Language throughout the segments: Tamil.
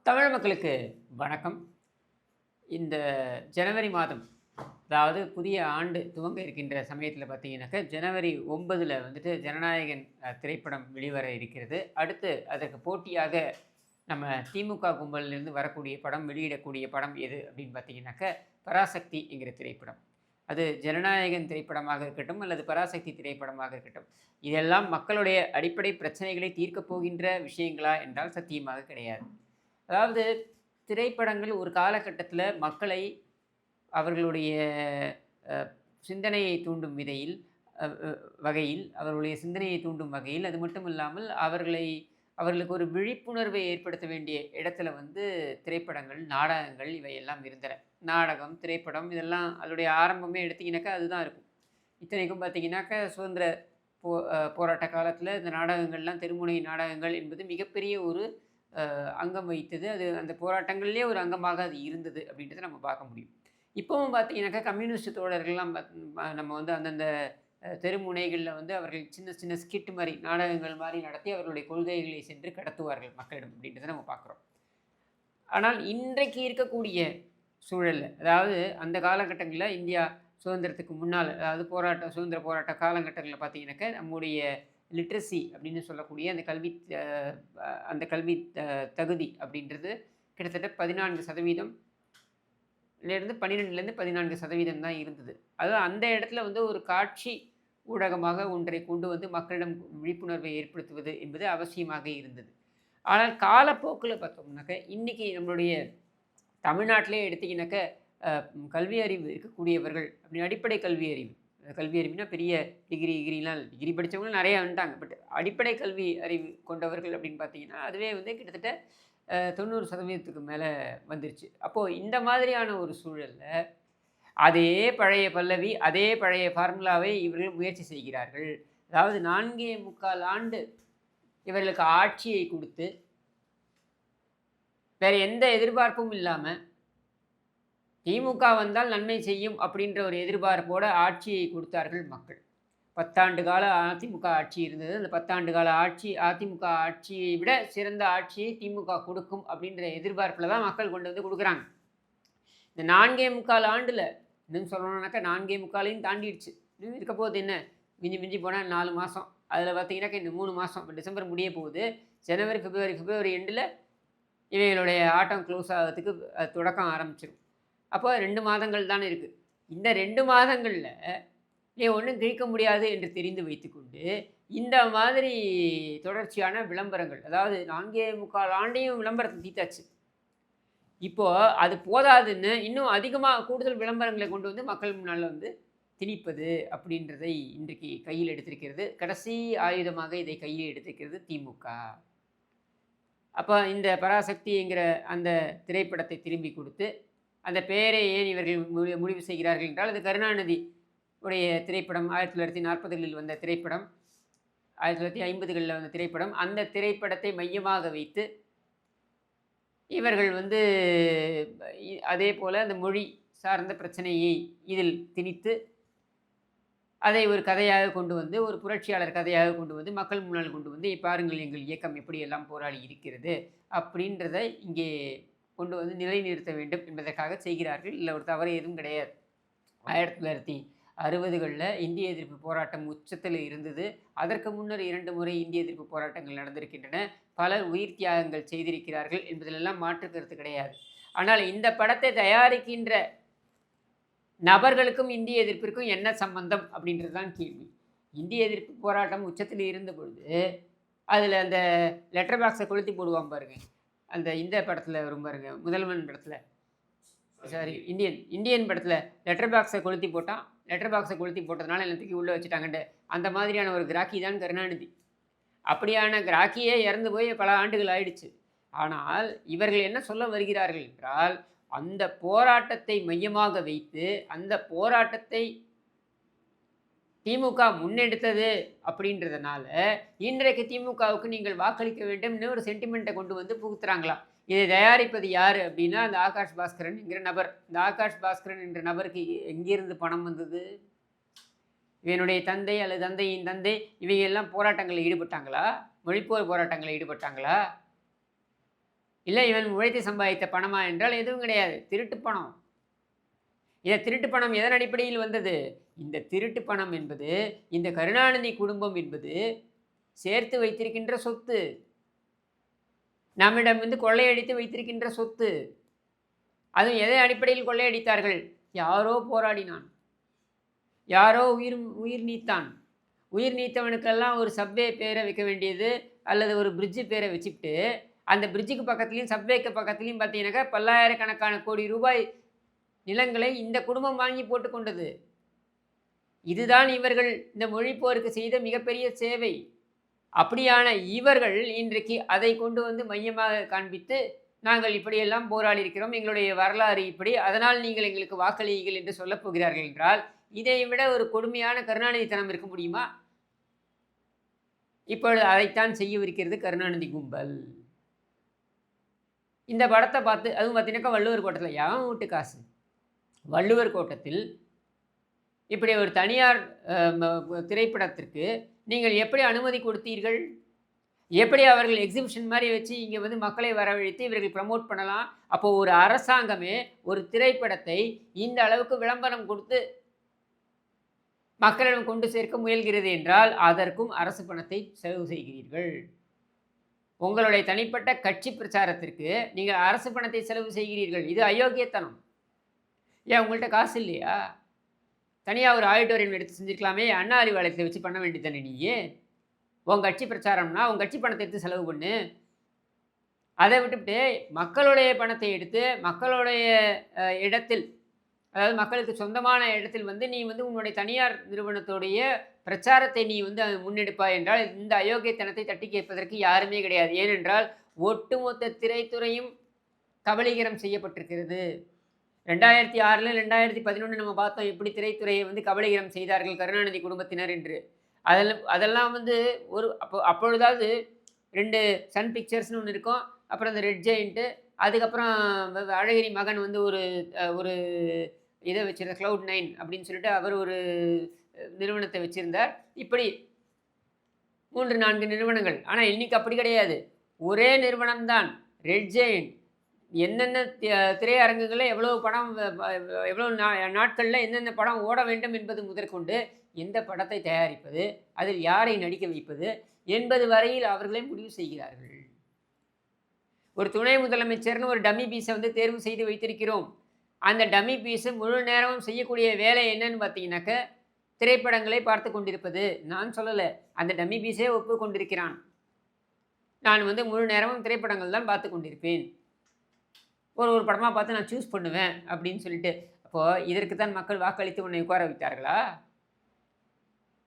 தமிழ் மக்களுக்கு வணக்கம். இந்த ஜனவரி மாதம், அதாவது புதிய ஆண்டு துவங்க இருக்கின்ற சமயத்தில் பார்த்தீங்கன்னாக்கா, ஜனவரி 9ல் வந்துட்டு ஜனநாயகன் திரைப்படம் வெளிவர இருக்கிறது. அடுத்து அதற்கு போட்டியாக நம்ம திமுக கும்பலிலிருந்து வரக்கூடிய படம், வெளியிடக்கூடிய படம் எது அப்படின்னு பார்த்தீங்கன்னாக்கா, பராசக்தி என்கிற திரைப்படம். அது ஜனநாயகன் திரைப்படமாக இருக்கட்டும் அல்லது பராசக்தி திரைப்படமாக இருக்கட்டும், இதெல்லாம் மக்களுடைய அடிப்படை பிரச்சனைகளை தீர்க்கப் போகின்ற விஷயங்களா என்றால் சத்தியமாக கிடையாது. அதாவது திரைப்படங்கள் ஒரு காலகட்டத்தில் மக்களை அவர்களுடைய அ சிந்தனையை தூண்டும் விதையில் அ அ வகையில் அவர்களுடைய சிந்தனையை தூண்டும் வகையில், அது மட்டும் இல்லாமல் அவர்களுக்கு ஒரு விழிப்புணர்வை ஏற்படுத்த வேண்டிய இடத்துல வந்து திரைப்படங்கள், நாடகங்கள் இவையெல்லாம் இருந்தன. நாடகம், திரைப்படம் இதெல்லாம் அதோடைய ஆரம்பமே எடுத்தீங்கன்னாக்கா அதுதான் இருக்கும். இத்தனைக்கும் பார்த்தீங்கன்னாக்கா சுதந்திர போராட்ட காலத்தில இந்த நாடகங்கள்லாம் தெருமுனை நாடகங்கள் என்பது மிகப்பெரிய ஒரு அங்கம் வகித்தது. அது அந்த போராட்டங்கள்லேயே ஒரு அங்கமாக அது இருந்தது அப்படின்றத நம்ம பார்க்க முடியும். இப்பவும் பார்த்தீங்கன்னாக்கா கம்யூனிஸ்ட் தோழர்கள்லாம் நம்ம வந்து அந்தந்த தெருமுனைகள்ல வந்து அவர்கள் சின்ன சின்ன ஸ்கிட் மாரி, நாடகங்கள் மாரி நடத்தி அவர்களுடைய கொள்கைகளை சென்று கடத்துவார்கள் மக்களிடம் அப்படின்றத நம்ம பார்க்குறோம். ஆனால் இன்றைக்கு இருக்கக்கூடிய சூழல்ல, அதாவது அந்த காலகட்டங்கள்ல இந்தியா சுதந்திரத்துக்கு முன்னால, அதாவது சுதந்திர போராட்ட காலகட்டங்கள்ல பார்த்தீங்கன்னாக்கா, நம்முடைய லிட்ரஸி அப்படின்னு சொல்லக்கூடிய அந்த கல்வி தகுதி அப்படின்றது கிட்டத்தட்ட 14% லேருந்து 12லேருந்து 14% தான் இருந்தது. அதுவும் அந்த இடத்துல வந்து ஒரு காட்சி ஊடகமாக ஒன்றை கொண்டு வந்து மக்களிடம் விழிப்புணர்வை ஏற்படுத்துவது என்பது அவசியமாக இருந்தது. ஆனால் காலப்போக்குல பார்த்தோம்னாக்க, இன்னைக்கு நம்மளுடைய தமிழ்நாட்டிலே எடுத்தீங்கன்னாக்க, அ கல்வி அறிவு இருக்கக்கூடியவர்கள் அப்படின்னு அடிப்படை கல்வி அறிவு. கல்வி அறிவுனா பெரிய டிகிரிலாம் இல்ல. டிகிரி படித்தவங்களும் நிறையா வந்துட்டாங்க. பட் அடிப்படை கல்வி அறிவு கொண்டவர்கள் அப்படின்னு பார்த்தீங்கன்னா, அதுவே வந்து கிட்டத்தட்ட 90% மேல வந்துருச்சு. அப்போ இந்த மாதிரியான ஒரு சூழல்ல, அதே பழைய பல்லவி, அதே பழைய ஃபார்முலாவை இவர்கள் முயற்சி செய்கிறார்கள். அதாவது 4 1/4 ஆண்டு இவர்களுக்கு ஆட்சியை குடுத்து, வேற எந்த எதிர்பார்ப்பும் இல்லாம, திமுக வந்தால் நன்மை செய்யும் அப்படின்ற ஒரு எதிர்பார்ப்போட ஆட்சியை கொடுத்தார்கள் மக்கள். 10 ஆண்டு கால அதிமுக ஆட்சி இருந்தது. அந்த 10 ஆண்டு கால ஆட்சி அதிமுக ஆட்சியை விட சிறந்த ஆட்சியை திமுக கொடுக்கும் அப்படின்ற எதிர்பார்ப்பில தான் மக்கள் கொண்டு வந்து குடுக்குறாங்க. இந்த 4 1/4 ஆண்டுல இன்னும் சொல்லணும்னாக்கா 4 1/4யும் தாண்டிடுச்சு. இன்னும் இருக்க போகுது என்ன? மிஞ்சி மிஞ்சி போனா 4 மாசம். அதில பார்த்தீங்கன்னாக்கா இன்னும் 3 மாசம். இப்ப டிசம்பர் முடிய போகுது. ஜனவரி, பிப்ரவரி எண்டுல இவைகளுடைய ஆட்டம் க்ளோஸ் ஆகுறதுக்கு தொடக்கம் ஆரம்பிச்சிரும். அப்போ 2 மாதங்கள் தானே இருக்கு. இந்த 2 மாதங்கள்ல நீ ஒண்ணும் கிழிக்க முடியாது என்று தெரிந்து வைத்துக்கொண்டு, இந்த மாதிரி தொடர்ச்சியான விளம்பரங்கள், அதாவது 4 1/4 ஆண்டையும் விளம்பரத்த தீர்த்தாச்சு. இப்போ அது போதாதுன்னு இன்னும் அதிகமா கூடுதல் விளம்பரங்களை கொண்டு வந்து மக்கள் முன்னால வந்து திணிப்பது அப்படின்றதை இன்றைக்கு கையில் எடுத்திருக்கிறது. கடைசி ஆயுதமாக இதை கையில் எடுத்திருக்கிறது திமுக. அப்ப இந்த பராசக்திங்கிற அந்த திரைப்படத்தை திரும்பி குடுத்து, அந்த பெயரை ஏன் இவர்கள் முடிவு செய்கிறார்கள் என்றால், அது கருணாநிதி உடைய திரைப்படம். 1940களில் வந்த திரைப்படம். 1950களில் வந்த திரைப்படம். அந்த திரைப்படத்தை மையமாக வைத்து இவர்கள் வந்து அதேபோல அந்த மொழி சார்ந்த பிரச்சனையை இதில் திணித்து, அதை ஒரு கதையாக கொண்டு வந்து, ஒரு புரட்சியாளர் கதையாக கொண்டு வந்து, மக்கள் முன்னால் கொண்டு வந்து, பாருங்கள் எங்கள் இயக்கம் எப்படியெல்லாம் போராடி இருக்கிறது அப்படின்றத இங்கே கொண்டு வந்து நிலைநிறுத்த வேண்டும் என்பதற்காக செய்கிறார்கள். இதில் ஒரு தவறு எதுவும் கிடையாது. 1960களில் இந்திய எதிர்ப்பு போராட்டம் உச்சத்தில் இருந்தது. அதற்கு முன்னர் 2 முறை இந்திய எதிர்ப்பு போராட்டங்கள் நடந்திருக்கின்றன. பலர் உயிர் தியாகங்கள் செய்திருக்கிறார்கள் என்பதிலெல்லாம் மாற்று கருத்து கிடையாது. ஆனால் இந்த படத்தை தயாரிக்கின்ற நபர்களுக்கும் இந்திய எதிர்ப்பிற்கும் என்ன சம்பந்தம் அப்படின்றது தான் கேள்வி. இந்திய எதிர்ப்பு போராட்டம் உச்சத்தில் இருந்த பொழுது, அதில் அந்த லெட்டர் பாக்ஸை கொளுத்தி போடுவான் பாருங்க. அந்த இந்த படத்தில் வரும் பாருங்க, முதல்வன் படத்தில். சாரி, இந்தியன் படத்தில் லெட்டர் பாக்ஸை கொளுத்தி போட்டான். லெட்டர் பாக்ஸை கொளுத்தி போட்டதுனால என்னை தூக்கி உள்ளே வச்சுட்டாங்கன்ட்டு, அந்த மாதிரியான ஒரு கிராக்கி தான் கருணாநிதி. அப்படியான கிராக்கியே இறந்து போய் பல ஆண்டுகள் ஆயிடுச்சு. ஆனால் இவர்கள் என்ன சொல்ல வருகிறார்கள் என்றால், அந்த போராட்டத்தை மையமாக வைத்து, அந்த போராட்டத்தை திமுக முன்னெடுத்தது அப்படின்றதுனால, இன்றைக்கு திமுகவுக்கு நீங்கள் வாக்களிக்க வேண்டும்னு ஒரு சென்டிமெண்ட்டை கொண்டு வந்து புகுத்துறாங்களாம். இதை தயாரிப்பது யாரு அப்படின்னா, அந்த ஆகாஷ் பாஸ்கரன் என்கிற நபர். இந்த ஆகாஷ் பாஸ்கரன் என்ற நபருக்கு எங்கிருந்து பணம் வந்தது? இவனுடைய தந்தை அல்லது தந்தையின் தந்தை இவையெல்லாம் போராட்டங்களில் ஈடுபட்டாங்களா? மொழிப்போர் போராட்டங்களில் ஈடுபட்டாங்களா? இல்லை இவன் உழைத்து சம்பாதித்த பணமா என்றால் எதுவும் கிடையாது, திருட்டு பணம். இதை திருட்டு பணம் எதன் அடிப்படையில் வந்தது? இந்த திருட்டு பணம் என்பது இந்த கருணாநிதி குடும்பம் என்பது சேர்த்து வைத்திருக்கின்ற சொத்து, நம்மிடம் வந்து கொள்ளையடித்து வைத்திருக்கின்ற சொத்து. அதுவும் எதை அடிப்படையில் கொள்ளையடித்தார்கள்? யாரோ போராடினான், யாரோ உயிர் நீத்தான். உயிர் நீத்தவனுக்கெல்லாம் ஒரு சப்வே பேரை வைக்க வேண்டியது, அல்லது ஒரு பிரிட்ஜு பேரை வச்சுக்கிட்டு அந்த பிரிட்ஜுக்கு பக்கத்துலேயும் சப்வேக்கு பக்கத்துலேயும் பார்த்தீங்கன்னாக்கா பல்லாயிரக்கணக்கான கோடி ரூபாய் நிலங்களை இந்த குடும்பம் வாங்கி போட்டு கொண்டது. இதுதான் இவர்கள் இந்த மொழிப்போருக்கு செய்த மிகப்பெரிய சேவை. அப்படியான இவர்கள் இன்றைக்கு அதை கொண்டு வந்து மையமாக காண்பித்து, நாங்கள் இப்படியெல்லாம் போராடி இருக்கிறோம், எங்களுடைய வரலாறு இப்படி, அதனால் நீங்கள் எங்களுக்கு வாக்களியுங்கள் என்று சொல்லப் போகிறார்கள் என்றால், இதை விட ஒரு கொடுமையான கருணாநிதித்தனம் இருக்க முடியுமா? இப்பொழுது அதைத்தான் செய்யவிருக்கிறது கருணாநிதி கும்பல். இந்த படத்தை பார்த்து, அதுவும் பார்த்தீங்கன்னாக்கா வள்ளுவர் கோட்டத்தில், எவன் வீட்டு காசு? வள்ளுவர் கோட்டத்தில் இப்படி ஒரு தனியார் திரைப்படத்திற்கு நீங்கள் எப்படி அனுமதி கொடுத்தீர்கள்? எப்படி அவர்கள் எக்ஸிபிஷன் மாதிரி வச்சு இங்கே வந்து மக்களை வரவழைத்து இவர்கள் ப்ரமோட் பண்ணலாம்? அப்போது ஒரு அரசாங்கமே ஒரு திரைப்படத்தை இந்த அளவுக்கு விளம்பரம் கொடுத்து மக்களிடம் கொண்டு சேர்க்க முயல்கிறது என்றால் அதற்கும் அரசு பணத்தை செலவு செய்கிறீர்கள். உங்களுடைய தனிப்பட்ட கட்சி பிரச்சாரத்திற்கு நீங்கள் அரசு பணத்தை செலவு செய்கிறீர்கள். இது அயோக்கியத்தனம். ஏன் உங்கள்கிட்ட காசு இல்லையா? தனியாக ஒரு ஆடிட்டோரியம் எடுத்து செஞ்சுருக்கலாமே, அண்ணா அறிவாலயத்தை வச்சு பண்ண வேண்டியதானே நீயே? உன் கட்சி பிரச்சாரம்னா உன் கட்சி பணத்தை எடுத்து செலவு பண்ணு. அதை விட்டுவிட்டு மக்களுடைய பணத்தை எடுத்து மக்களுடைய இடத்தில், அதாவது மக்களுக்கு சொந்தமான இடத்தில் வந்து நீ வந்து உன்னுடைய தனியார் நிறுவனத்துடைய பிரச்சாரத்தை நீ வந்து முன்னெடுப்பாய் என்றால் இந்த அயோக்கியத்தனத்தை தட்டி கேட்பதற்கு யாருமே கிடையாது. ஏனென்றால் ஒட்டுமொத்த திரைத்துறையும் கபலீகரம் செய்யப்பட்டிருக்கிறது. 2006 2011 நம்ம பார்த்தோம் எப்படி திரைத்துறையை வந்து கபலீகரம் செய்தார்கள் கருணாநிதி குடும்பத்தினர் என்று. அதெல்லாம் வந்து அப்பொழுதாவது 2 சன் பிக்சர்ஸ்னு ஒன்று இருக்கும், அப்புறம் இந்த ரெட் ஜெயிண்ட்டு, அதுக்கப்புறம் அழகிரி மகன் வந்து ஒரு இதை வச்சுருந்தார், Cloud9 அப்படின்னு சொல்லிட்டு அவர் ஒரு நிறுவனத்தை வச்சுருந்தார். இப்படி 3-4 நிறுவனங்கள். ஆனால் இன்றைக்கி அப்படி கிடையாது, ஒரே நிறுவனம்தான் ரெட் ஜெயிண்ட். என்னென்ன திரையரங்குகளில் எவ்வளோ படம், எவ்வளோ நாட்களில் என்னென்ன படம் ஓட வேண்டும் என்பது முதற்கொண்டு, எந்த படத்தை தயாரிப்பது, அதில் யாரை நடிக்க வைப்பது என்பது வரையில் அவர்களே முடிவு செய்கிறார்கள். ஒரு துணை முதலமைச்சர்னு ஒரு டம்மி பீஸை வந்து தேர்வு செய்து வைத்திருக்கிறோம். அந்த டம்மி பீஸு முழு நேரமும் செய்யக்கூடிய வேலை என்னன்னு பார்த்தீங்கன்னாக்க திரைப்படங்களை பார்த்து கொண்டிருப்பது. நான் சொல்லலை, அந்த டம்மி பீஸே ஒப்புக்கொண்டிருக்கிறான். நான் வந்து முழு நேரமும் திரைப்படங்கள் தான் பார்த்து கொண்டிருப்பேன், ஒரு படமாக பார்த்து நான் சூஸ் பண்ணுவேன் அப்படின்னு சொல்லிட்டு. அப்போது இதற்கு தான் மக்கள் வாக்களித்து உன்னை உட்கார வைத்தார்களா?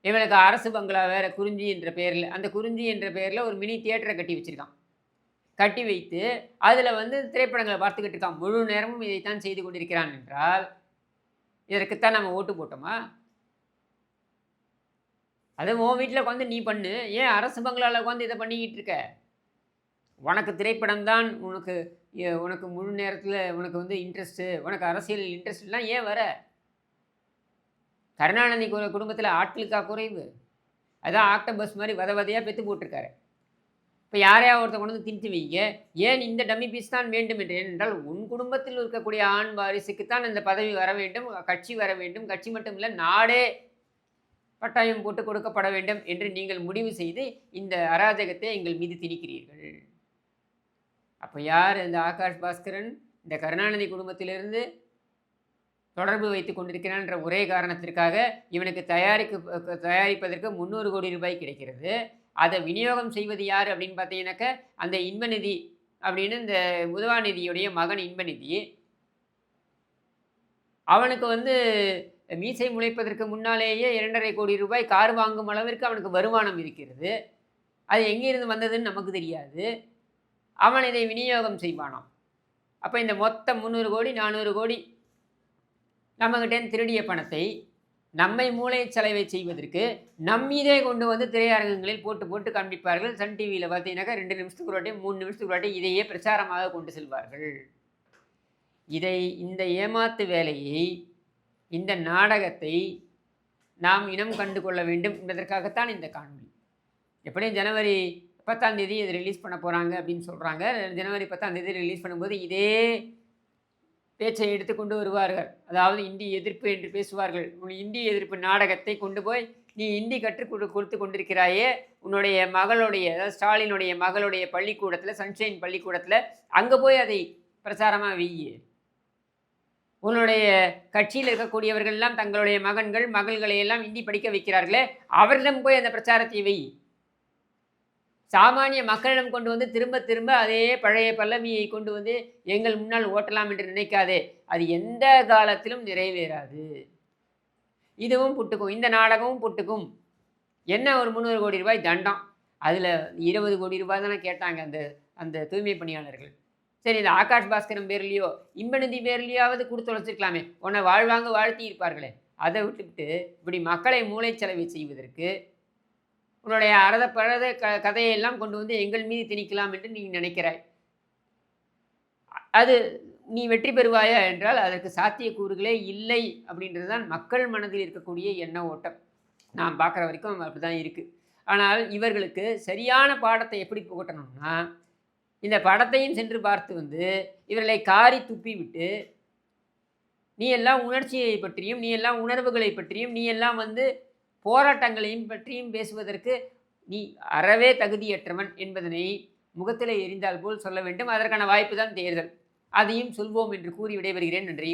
இவனுக்கு அரசு பங்களா வேறு குறிஞ்சி என்ற பெயரில், அந்த குறிஞ்சி என்ற பெயரில் ஒரு மினி தியேட்டரை கட்டி வச்சுருக்கான். கட்டி வைத்து அதில் வந்து திரைப்படங்களை பார்த்துக்கிட்டு இருக்கான். முழு நேரமும் இதைத்தான் செய்து கொண்டிருக்கிறான் என்றால் இதற்குத்தான் நம்ம ஓட்டு போட்டோமா? அது உன் வீட்டில் உட்காந்து நீ பண்ணு, ஏன் அரசு பங்களாவில் உட்காந்து இதை பண்ணிக்கிட்டு இருக்க? உனக்கு திரைப்படம் தான் உனக்கு முழு நேரத்தில் உனக்கு வந்து இன்ட்ரெஸ்ட்டு, உனக்கு அரசியல் இன்ட்ரெஸ்ட்லாம் ஏன் வர? கருணாநிதி குடும்பத்தில் ஆட்களுக்கா குறைவு? அதான் ஆக்டோபஸ் மாதிரி வதையாக பெற்று போட்டிருக்காரு. இப்போ யாரையா ஒருத்தர் கொண்டு வந்து திணித்து வைங்க, ஏன் இந்த டம்மி பீஸ் தான் வேண்டும் என்று. ஏனென்றால் உன் குடும்பத்தில் இருக்கக்கூடிய ஆண் வாரிசுக்குத்தான் இந்த பதவி வர வேண்டும், கட்சி வர வேண்டும், கட்சி மட்டும் இல்லை நாடே பட்டாயம் போட்டு கொடுக்கப்பட வேண்டும் என்று நீங்கள் முடிவு செய்து இந்த அராஜகத்தை எங்கள் மீது திணிக்கிறீர்கள். அப்போ யார் இந்த ஆகாஷ் பாஸ்கரன் இந்த கருணாநிதி குடும்பத்திலிருந்து தொடர்பு வைத்து கொண்டிருக்கிறான்ற ஒரே காரணத்திற்காக இவனுக்கு தயாரிப்பதற்கு 300 கோடி ரூபாய் கிடைக்கிறது. அதை விநியோகம் செய்வது யார் அப்படின்னு பார்த்தீங்கன்னாக்க அந்த இன்பநிதி அப்படின்னு இந்த உதவாநிதியுடைய மகன் இன்பநிதி. அவனுக்கு வந்து மீசை முளைப்பதற்கு முன்னாலேயே 2.5 கோடி ரூபாய் கார் வாங்கும் அளவிற்கு அவனுக்கு வருமானம் இருக்கிறது. அது எங்கேருந்து வந்ததுன்னு நமக்கு தெரியாது. அவன் இதை விநியோகம் செய்வானாம். அப்போ இந்த மொத்தம் 300 கோடி 400 கோடி நம்மகிட்டேருந்து திருடிய பணத்தை நம்மை மூளை செலவை செய்வதற்கு நம்மீதே கொண்டு வந்து திரையரங்கங்களில் போட்டு காண்பிப்பார்கள். சன் டிவியில் பார்த்தீங்கன்னாக்கா 2 நிமிஷத்துக்கு ஒரு வாட்டி 3 நிமிஷத்துக்கு ஒரு வாட்டி இதையே பிரச்சாரமாக கொண்டு செல்வார்கள். இந்த ஏமாத்து வேலையை, இந்த நாடகத்தை நாம் இனம் கண்டு கொள்ள வேண்டும் என்பதற்காகத்தான் இந்த காணொளி. எப்படியும் ஜனவரி 10ஆம் தேதி இதை ரிலீஸ் பண்ண போகிறாங்க அப்படின்னு சொல்கிறாங்க. ஜனவரி 10ஆம் தேதி ரிலீஸ் பண்ணும்போது இதே பேச்சை எடுத்துக்கொண்டு வருவார்கள். அதாவது இந்தி எதிர்ப்பு என்று பேசுவார்கள். உன் இந்தி எதிர்ப்பு நாடகத்தை கொண்டு போய் நீ இந்தி கற்றுக் கொடுத்து கொண்டிருக்கிறாயே, உன்னுடைய மகளுடைய, அதாவது ஸ்டாலினுடைய மகளுடைய பள்ளிக்கூடத்தில், சன்ஷைன் பள்ளிக்கூடத்தில் அங்கே போய் அதை பிரச்சாரமாக வெய்யு. உன்னுடைய கட்சியில் இருக்கக்கூடியவர்கள்லாம் தங்களுடைய மகன்கள் மகள்களை எல்லாம் இந்தி படிக்க வைக்கிறார்களே, அவரிடம் போய் அந்த பிரச்சாரத்தை வை. சாமானிய மக்களிடம் கொண்டு வந்து திரும்ப திரும்ப அதே பழைய பல்லவியை கொண்டு வந்து எங்கள் முன்னால் ஓட்டலாம் என்று நினைக்காதே. அது எந்த காலத்திலும் நிறைவேறாது. இதுவும் புட்டுக்கும், இந்த நாடகமும் புட்டுக்கும். என்ன ஒரு 300 கோடி ரூபாய் தண்டம். அதில் 20 கோடி ரூபாய் தானே கேட்டாங்க அந்த அந்த தூய்மை பணியாளர்கள். சரி, இந்த ஆகாஷ் பாஸ்கரன் பேர்லையோ இன்பநிதி பேர்லையாவது கொடுத்து வச்சிருக்கலாமே, உன்னை வாழ்வாங்க வாழ்த்தி இருப்பார்களே. அதை விட்டுவிட்டு இப்படி மக்களை மூளைச்சலவை செய்வதற்கு உன்னுடைய அறத பழத கதையெல்லாம் கொண்டு வந்து எங்கள் மீது திணிக்கலாம் என்று நீ நினைக்கிறாய். அது நீ வெற்றி பெறுவாயா என்றால் அதற்கு சாத்தியக்கூறுகளே இல்லை அப்படின்றது தான் மக்கள் மனதில் இருக்கக்கூடிய எண்ண ஓட்டம். நான் பார்க்குற வரைக்கும் அப்படி தான் இருக்குது. ஆனால் இவர்களுக்கு சரியான பாடத்தை எப்படி புகட்டணும்னா, இந்த படத்தையும் சென்று பார்த்து வந்து இவர்களை காரி துப்பி விட்டு, நீ எல்லாம் உணர்ச்சியை பற்றியும், நீ எல்லாம் உணர்வுகளை பற்றியும், நீ எல்லாம் வந்து போராட்டங்களையும் பற்றியும் பேசுவதற்கு நீ அறவே தகுதியற்றவன் என்பதனை முகத்திலே எறிந்தால் போல் சொல்ல வேண்டும். அதற்கான வாய்ப்பு தான் தேர்தல். அதையும் சொல்வோம் என்று கூறி விடைபெறுகிறேன். நன்றி.